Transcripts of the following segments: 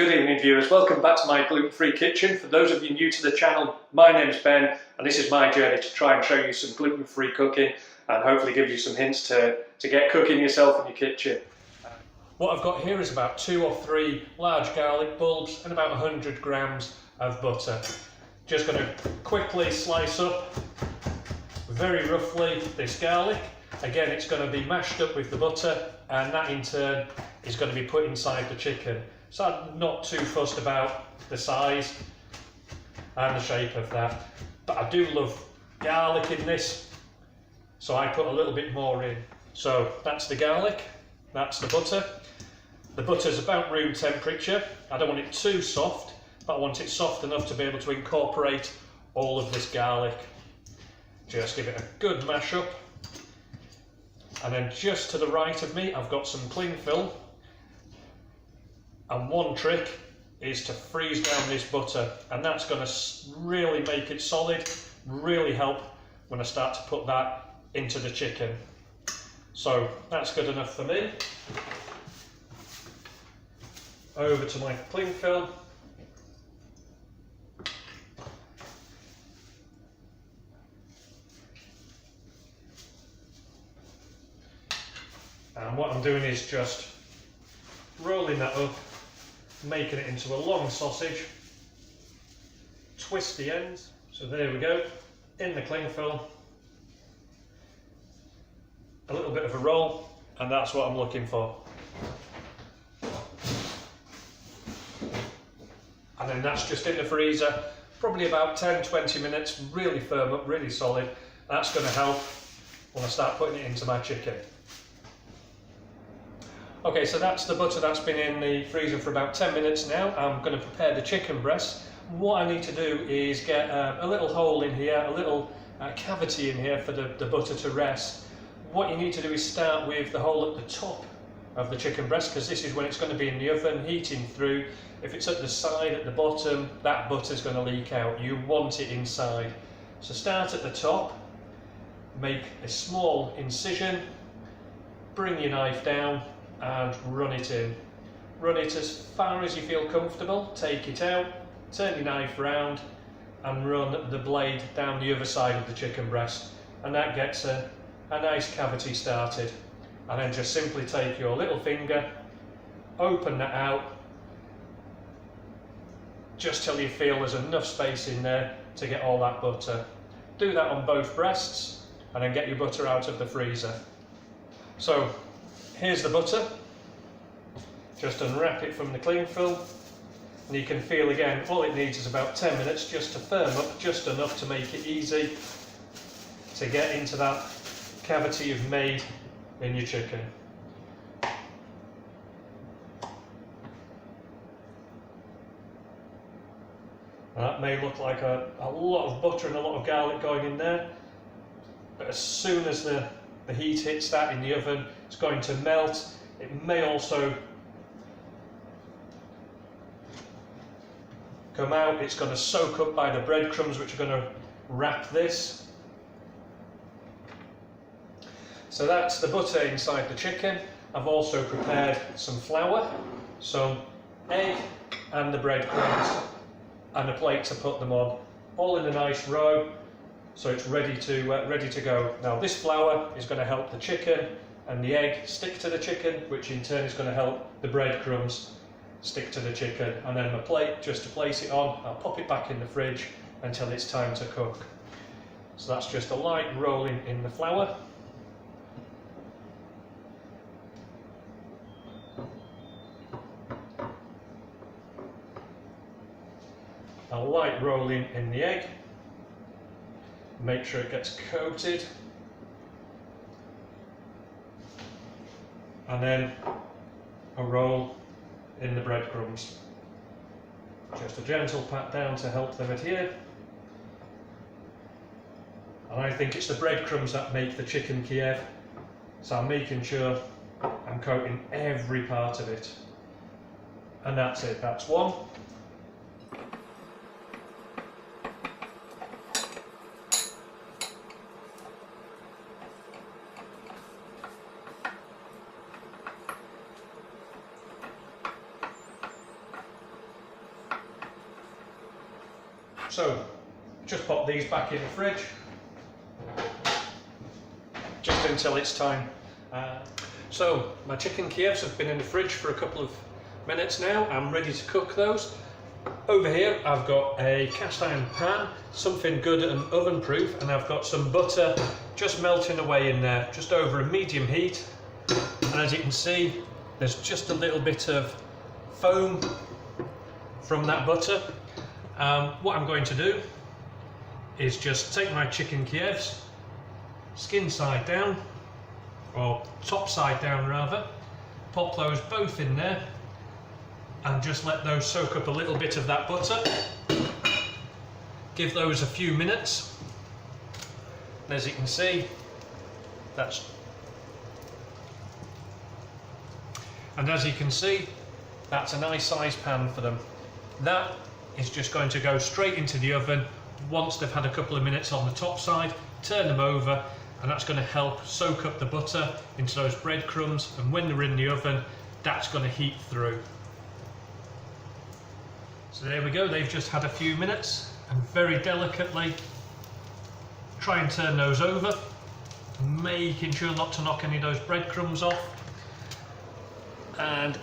Good evening viewers, welcome back to my gluten-free kitchen. For those of you new to the channel, my name's Ben and this is my journey to try and show you some gluten-free cooking and hopefully give you some hints to get cooking yourself in your kitchen. What I've got here is about 2 or 3 large garlic bulbs and about 100 grams of butter. Just going to quickly slice up very roughly this garlic. Again, it's going to be mashed up with the butter and that in turn is going to be put inside the chicken. So I'm not too fussed about the size and the shape of that. But I do love garlic in this, so I put a little bit more in. So that's the garlic, that's the butter. The butter's about room temperature. I don't want it too soft, but I want it soft enough to be able to incorporate all of this garlic. Just give it a good mash up. And then just to the right of me, I've got some cling film. And one trick is to freeze down this butter, and that's going to really make it solid, really help when I start to put that into the chicken. So that's good enough for me. Over to my cling film. And what I'm doing is just rolling that up, making it into a long sausage, twist the ends, so there we go, in the cling film, a little bit of a roll, and that's what I'm looking for. And then that's just in the freezer, probably about 10-20 minutes, really firm up, really solid. That's going to help when I start putting it into my chicken. Okay, so that's the butter that's been in the freezer for about 10 minutes now. I'm going to prepare the chicken breast. What I need to do is get a little hole in here, a little cavity in here for the butter to rest. What you need to do is start with the hole at the top of the chicken breast, because this is when it's going to be in the oven, heating through. If it's at the side, at the bottom, that butter's going to leak out. You want it inside. So start at the top, make a small incision, bring your knife down, and run it in. Run it as far as you feel comfortable, take it out, turn your knife round and run the blade down the other side of the chicken breast, and that gets a nice cavity started. And then just simply take your little finger, open that out just till you feel there's enough space in there to get all that butter. Do that on both breasts and then get your butter out of the freezer. So here's the butter. Just unwrap it from the cling film, and you can feel again, all it needs is about 10 minutes just to firm up, just enough to make it easy to get into that cavity you've made in your chicken. Now that may look like a lot of butter and a lot of garlic going in there, but as soon as the heat hits that in the oven, it's going to melt. It may also come out, it's going to soak up by the breadcrumbs which are going to wrap this. So that's the butter inside the chicken. I've also prepared some flour, some egg and the breadcrumbs, and a plate to put them on, all in a nice row. So it's ready to go. Now this flour is going to help the chicken and the egg stick to the chicken, which in turn is going to help the breadcrumbs stick to the chicken. And then my plate, just to place it on, I'll pop it back in the fridge until it's time to cook. So that's just a light rolling in the flour. A light rolling in the egg. Make sure it gets coated, and then a roll in the breadcrumbs. Just a gentle pat down to help them adhere. And I think it's the breadcrumbs that make the chicken Kiev, so I'm making sure I'm coating every part of it. And that's it, that's one. So just pop these back in the fridge, just until it's time. So my chicken Kievs have been in the fridge for a couple of minutes now. I'm ready to cook those. Over here I've got a cast iron pan, something good and oven proof, and I've got some butter just melting away in there, just over a medium heat. And as you can see, there's just a little bit of foam from that butter. What I'm going to do is just take my chicken Kievs, skin side down, or top side down rather, pop those both in there and just let those soak up a little bit of that butter. Give those a few minutes. And as you can see, that's a nice size pan for them. That is just going to go straight into the oven once they've had a couple of minutes on the top side. Turn them over, and that's going to help soak up the butter into those breadcrumbs, and when they're in the oven, that's going to heat through. So there we go, they've just had a few minutes, and very delicately try and turn those over, making sure not to knock any of those breadcrumbs off. And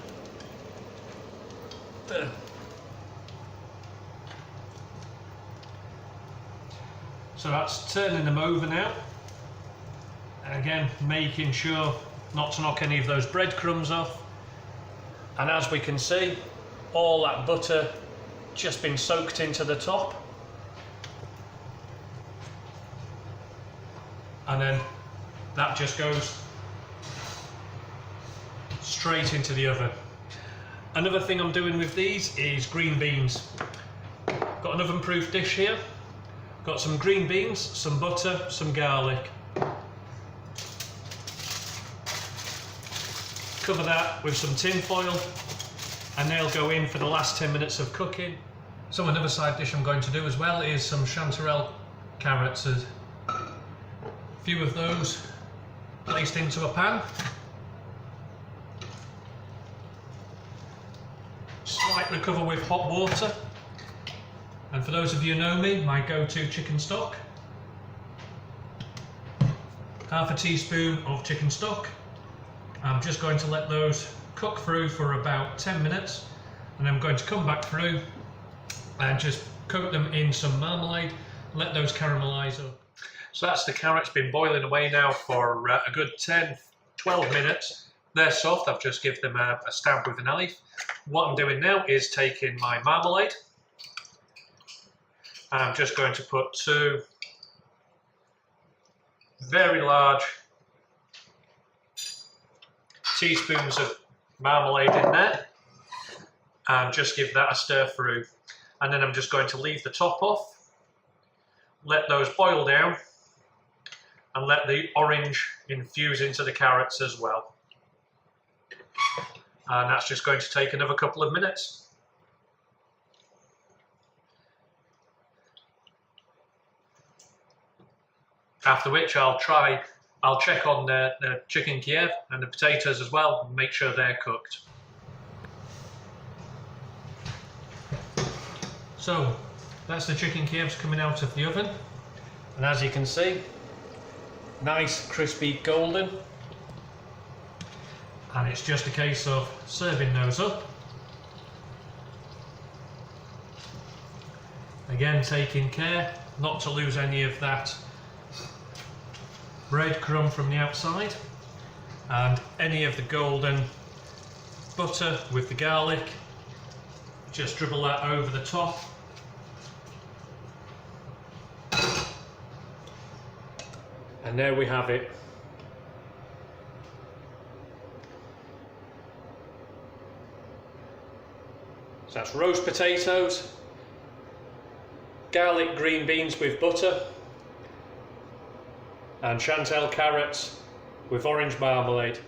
so that's turning them over now. And again, making sure not to knock any of those breadcrumbs off. And as we can see, all that butter just been soaked into the top. And then that just goes straight into the oven. Another thing I'm doing with these is green beans. Got an oven proof dish here. Got some green beans, some butter, some garlic. Cover that with some tin foil and they'll go in for the last 10 minutes of cooking. So another side dish I'm going to do as well is some chanterelle carrots. A few of those placed into a pan. Slightly cover with hot water. And for those of you who know me, my go-to chicken stock. Half a teaspoon of chicken stock. I'm just going to let those cook through for about 10 minutes, and I'm going to come back through and just coat them in some marmalade, let those caramelise up. So that's the carrots, been boiling away now for a good 10-12 minutes. They're soft, I've just given them a stab with a knife. What I'm doing now is taking my marmalade. I'm just going to put 2 very large teaspoons of marmalade in there and just give that a stir through. And then I'm just going to leave the top off, let those boil down, and let the orange infuse into the carrots as well. And that's just going to take another couple of minutes. After which I'll check on the chicken Kiev and the potatoes as well and make sure they're cooked. So that's the chicken Kievs coming out of the oven, and as you can see, nice crispy golden, and it's just a case of serving those up. Again, taking care not to lose any of that breadcrumb from the outside, and any of the golden butter with the garlic, just dribble that over the top. And there we have it. So that's roast potatoes, garlic green beans with butter, and chanterelle carrots with orange marmalade.